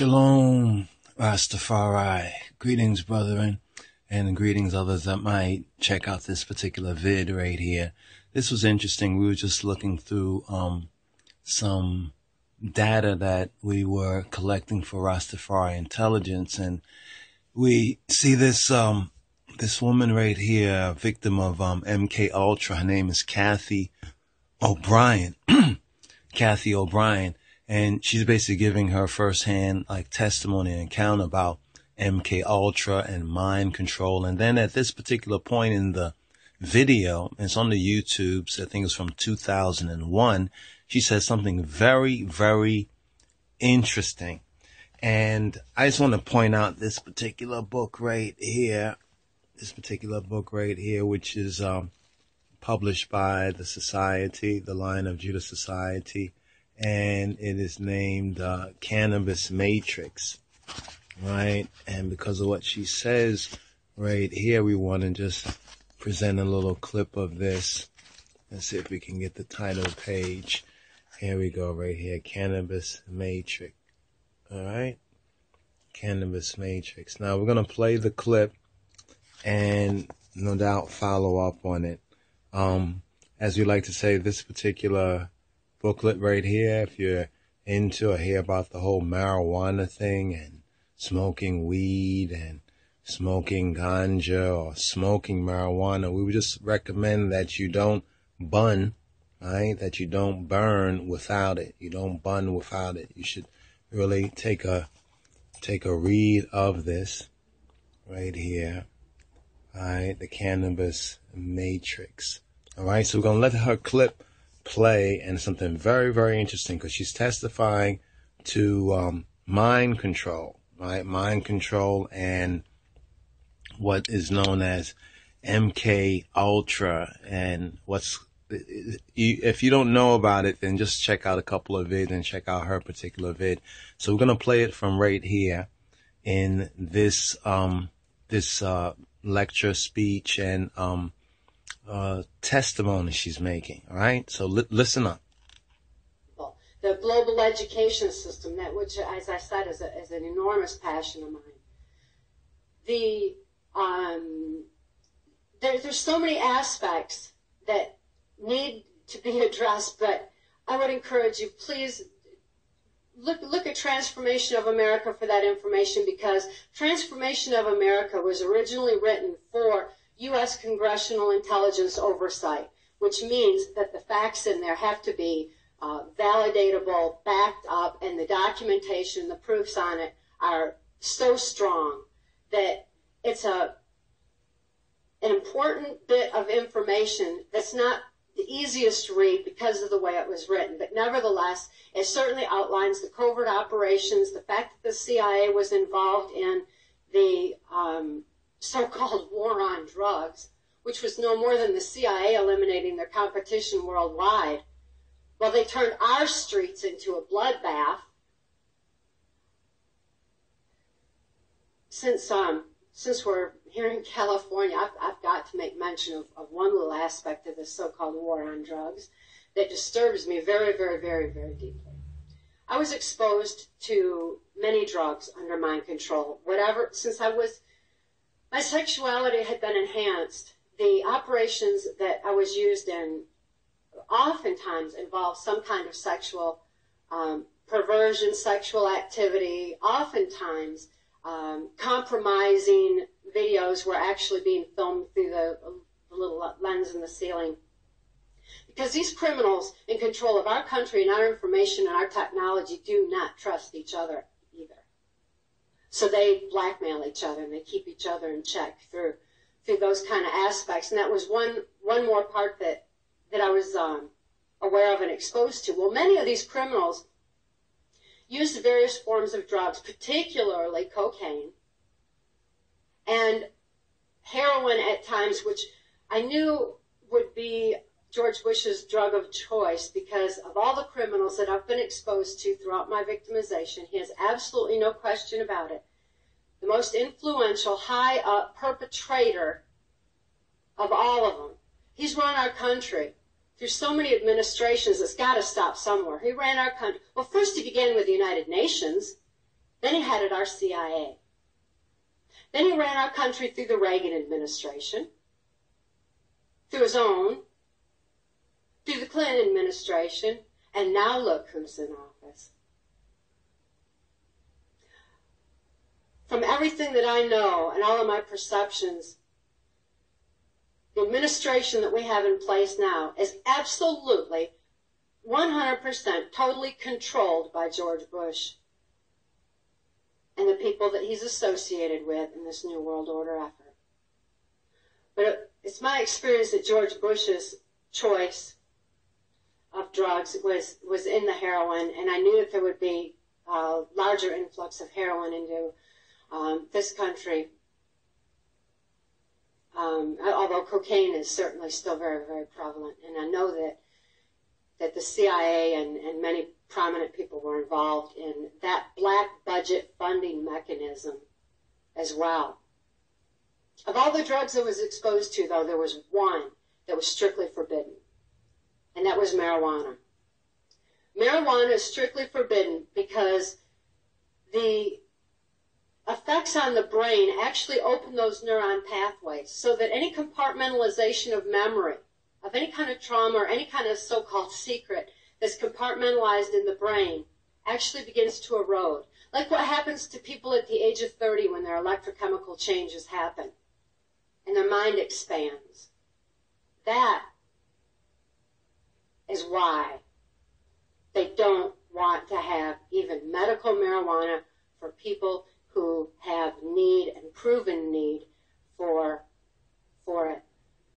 Shalom, RasTafari. Greetings, brethren, and greetings others that might check out this particular vid right here. This was interesting. We were just looking through some data that we were collecting for Rastafari Intelligence, and we see this this woman right here, a victim of MKUltra. Her name is Cathy OBrien. Cathy OBrien. And she's basically giving her firsthand testimony and account about MKUltra and mind control. And then at this particular point in the video, it's on the YouTube, so I think it's from 2001, she says something very, very interesting. And I just want to point out this particular book right here, which is published by the Society, the Line of Judah Society. And it is named Cannabis Matrix, right? And because of what she says right here, we want to just present a little clip of this. Let's see if we can get the title page. Here we go, right here, Cannabis Matrix. All right, Cannabis Matrix. Now we're gonna play the clip and no doubt follow up on it. As we like to say, this particular booklet right here, if you're into or hear about the whole marijuana thing and smoking weed and smoking ganja or smoking marijuana, we would just recommend that you don't bun, right? That you don't burn without it. You don't bun without it. You should really take a read of this right here. All right, the Cannabis Matrix. All right, so we're gonna let her clip play, and something very, very interesting, because she's testifying to mind control, right? Mind control and what is known as MKUltra. And if you don't know about it, then just check out a couple of vids and check out her particular vid. So we're gonna play it from right here in this lecture, speech, and testimony she's making. All right, so listen up. The global education system, that which, as I said, is an enormous passion of mine. There's so many aspects that need to be addressed, but I would encourage you, please look at Transformation of America for that information, because Transformation of America was originally written for U.S. congressional intelligence oversight, which means that the facts in there have to be validatable, backed up, and the documentation, the proofs on it are so strong that it's an important bit of information that's not the easiest to read because of the way it was written. But nevertheless, it certainly outlines the covert operations, the fact that the CIA was involved in the so-called war on drugs, which was no more than the CIA eliminating their competition worldwide. Well, they turned our streets into a bloodbath. Since we're here in California, I've got to make mention of one little aspect of this so-called war on drugs that disturbs me very, very, very, very deeply. I was exposed to many drugs under mind control. Since my sexuality had been enhanced, the operations that I was used in oftentimes involved some kind of sexual perversion, sexual activity. Oftentimes, compromising videos were actually being filmed through the little lens in the ceiling. Because these criminals in control of our country and our information and our technology do not trust each other either. So they blackmail each other and they keep each other in check through those kind of aspects. And that was one more part that I was aware of and exposed to. Well, many of these criminals used various forms of drugs, particularly cocaine and heroin at times, which I knew would be George Bush's drug of choice because of all the criminals that I've been exposed to throughout my victimization. He has absolutely no question about it. The most influential, high-up perpetrator of all of them. He's run our country through so many administrations. It's got to stop somewhere. He ran our country. Well, first he began with the United Nations. Then he headed our CIA. Then he ran our country through the Reagan administration, through his own, through the Clinton administration, and now look who's in office. From everything that I know and all of my perceptions, the administration that we have in place now is absolutely 100% totally controlled by George Bush and the people that he's associated with in this New World Order effort. But it's my experience that George Bush's choice of drugs was in the heroin, and I knew that there would be a larger influx of heroin into this country, although cocaine is certainly still very, very prevalent. And I know that the CIA and many prominent people were involved in that black budget funding mechanism as well. Of all the drugs I was exposed to, though, there was one that was strictly forbidden, and that was marijuana. Marijuana is strictly forbidden because the effects on the brain actually open those neuron pathways so that any compartmentalization of memory, of any kind of trauma or any kind of so-called secret that's compartmentalized in the brain actually begins to erode. Like what happens to people at the age of 30 when their electrochemical changes happen and their mind expands. That is why they don't want to have even medical marijuana for people who have need and proven need for it.